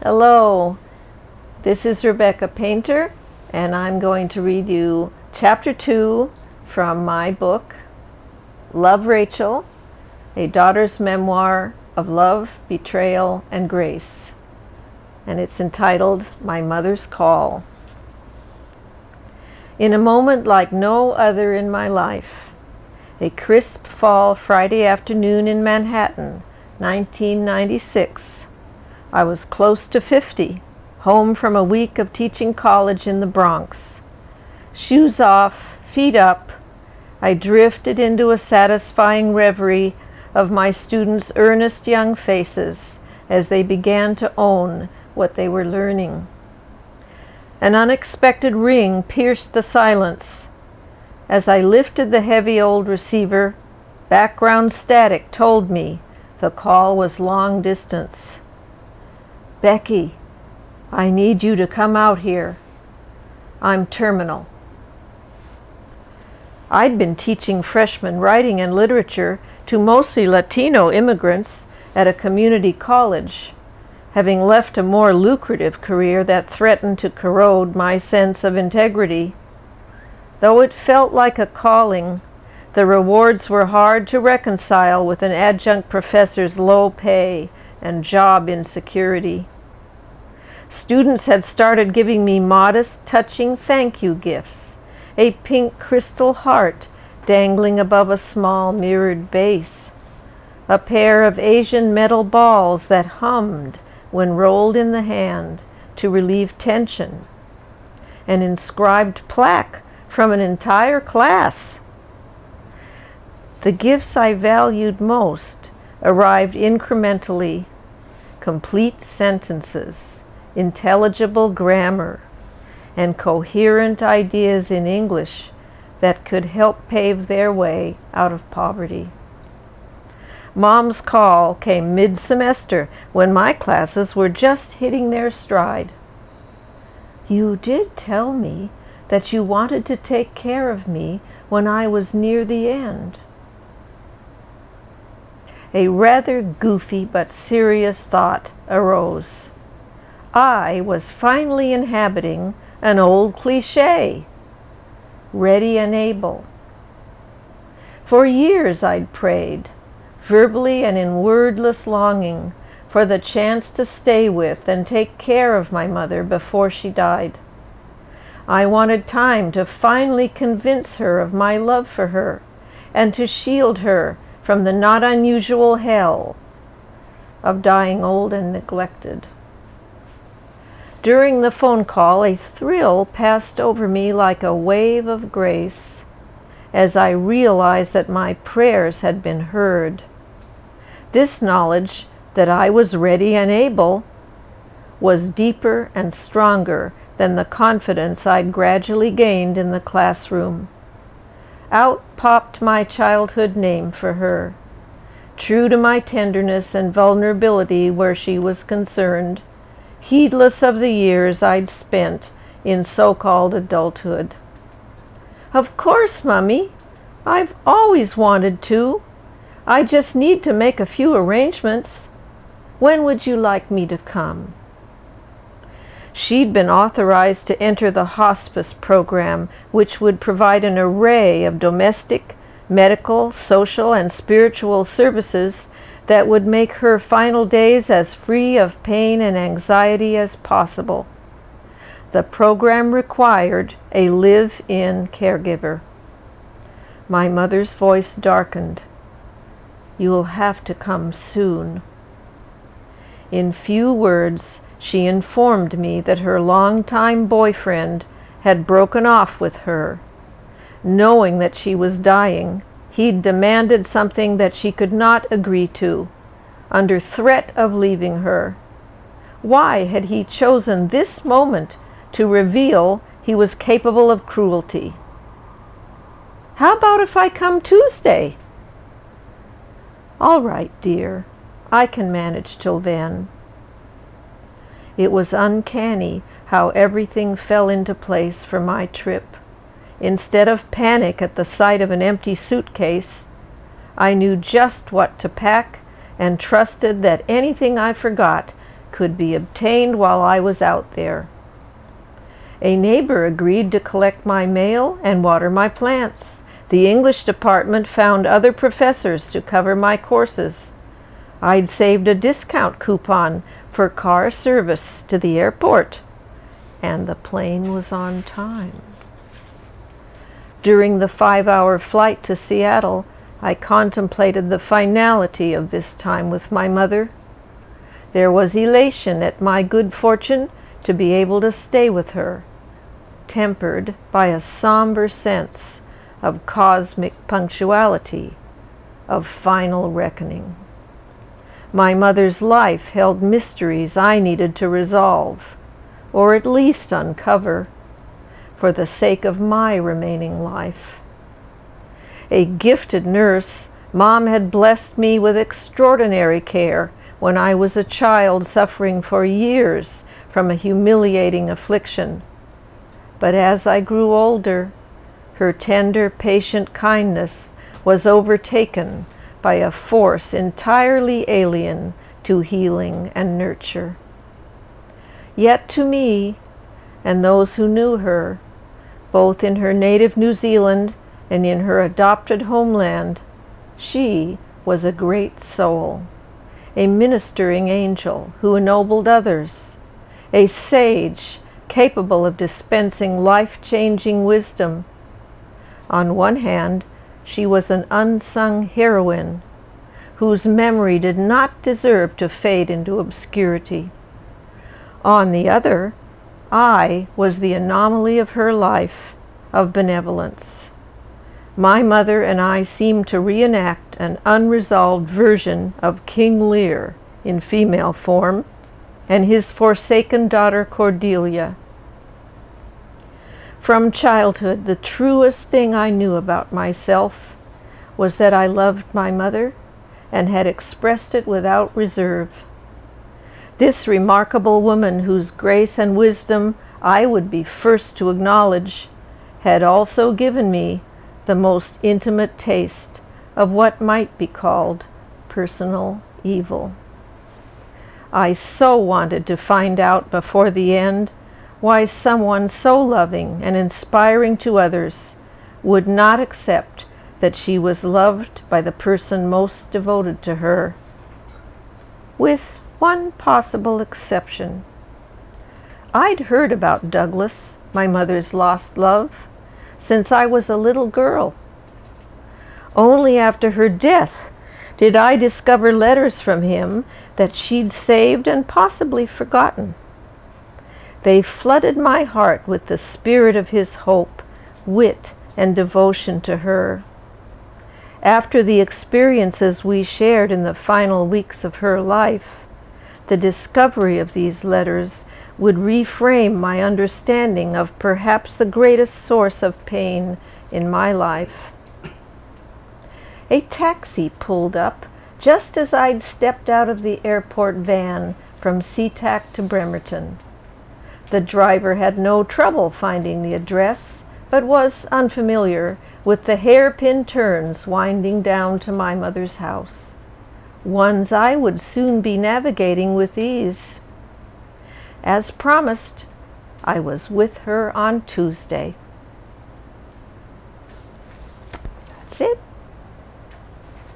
Hello, this is Rebecca Painter, and I'm going to read you Chapter 2 from my book, Love Rachel, a daughter's memoir of love, betrayal, and grace. And it's entitled, My Mother's Call. In a moment like no other in my life, a crisp fall Friday afternoon in Manhattan, 1996, I was close to 50, home from a week of teaching college in the Bronx. Shoes off, feet up, I drifted into a satisfying reverie of my students' earnest young faces as they began to own what they were learning. An unexpected ring pierced the silence. As I lifted the heavy old receiver, background static told me the call was long distance. Becky, I need you to come out here. I'm terminal. I'd been teaching freshman writing and literature to mostly Latino immigrants at a community college, having left a more lucrative career that threatened to corrode my sense of integrity. Though it felt like a calling, the rewards were hard to reconcile with an adjunct professor's low pay and job insecurity. Students had started giving me modest, touching thank you gifts, a pink crystal heart dangling above a small mirrored base, a pair of Asian metal balls that hummed when rolled in the hand to relieve tension, an inscribed plaque from an entire class. The gifts I valued most arrived incrementally: complete sentences, intelligible grammar, and coherent ideas in English that could help pave their way out of poverty. Mom's call came mid-semester when my classes were just hitting their stride. You did tell me that you wanted to take care of me when I was near the end. A rather goofy but serious thought arose. I was finally inhabiting an old cliché, ready and able. For years I'd prayed, verbally and in wordless longing, for the chance to stay with and take care of my mother before she died. I wanted time to finally convince her of my love for her and to shield her from the not unusual hell of dying old and neglected. During the phone call, a thrill passed over me like a wave of grace as I realized that my prayers had been heard. This knowledge that I was ready and able was deeper and stronger than the confidence I'd gradually gained in the classroom. Out popped my childhood name for her, true to my tenderness and vulnerability where she was concerned, heedless of the years I'd spent in so-called adulthood. Of course, Mummy. I've always wanted to. I just need to make a few arrangements. When would you like me to come? She'd been authorized to enter the hospice program, which would provide an array of domestic, medical, social, and spiritual services that would make her final days as free of pain and anxiety as possible. The program required a live-in caregiver. My mother's voice darkened. You'll have to come soon. In few words, she informed me that her longtime boyfriend had broken off with her. Knowing that she was dying, he'd demanded something that she could not agree to, under threat of leaving her. Why had he chosen this moment to reveal he was capable of cruelty? How about if I come Tuesday? All right, dear. I can manage till then. It was uncanny how everything fell into place for my trip. Instead of panic at the sight of an empty suitcase, I knew just what to pack and trusted that anything I forgot could be obtained while I was out there. A neighbor agreed to collect my mail and water my plants. The English department found other professors to cover my courses. I'd saved a discount coupon for car service to the airport, and the plane was on time. During the 5-hour flight to Seattle, I contemplated the finality of this time with my mother. There was elation at my good fortune to be able to stay with her, tempered by a somber sense of cosmic punctuality, of final reckoning. My mother's life held mysteries I needed to resolve, or at least uncover, for the sake of my remaining life. A gifted nurse, Mom had blessed me with extraordinary care when I was a child suffering for years from a humiliating affliction. But as I grew older, her tender, patient kindness was overtaken by a force entirely alien to healing and nurture. Yet to me, and those who knew her, both in her native New Zealand and in her adopted homeland, she was a great soul, a ministering angel who ennobled others, a sage capable of dispensing life-changing wisdom. On one hand, she was an unsung heroine whose memory did not deserve to fade into obscurity. On the other, I was the anomaly of her life of benevolence. My mother and I seemed to reenact an unresolved version of King Lear in female form and his forsaken daughter Cordelia. From childhood, the truest thing I knew about myself was that I loved my mother and had expressed it without reserve. This remarkable woman, whose grace and wisdom I would be first to acknowledge, had also given me the most intimate taste of what might be called personal evil. I so wanted to find out before the end why someone so loving and inspiring to others would not accept that she was loved by the person most devoted to her, with one possible exception. I'd heard about Douglas, my mother's lost love, since I was a little girl. Only after her death did I discover letters from him that she'd saved and possibly forgotten. They flooded my heart with the spirit of his hope, wit, and devotion to her. After the experiences we shared in the final weeks of her life, the discovery of these letters would reframe my understanding of perhaps the greatest source of pain in my life. A taxi pulled up just as I'd stepped out of the airport van from SeaTac to Bremerton. The driver had no trouble finding the address, but was unfamiliar with the hairpin turns winding down to my mother's house, ones I would soon be navigating with ease. As promised, I was with her on Tuesday.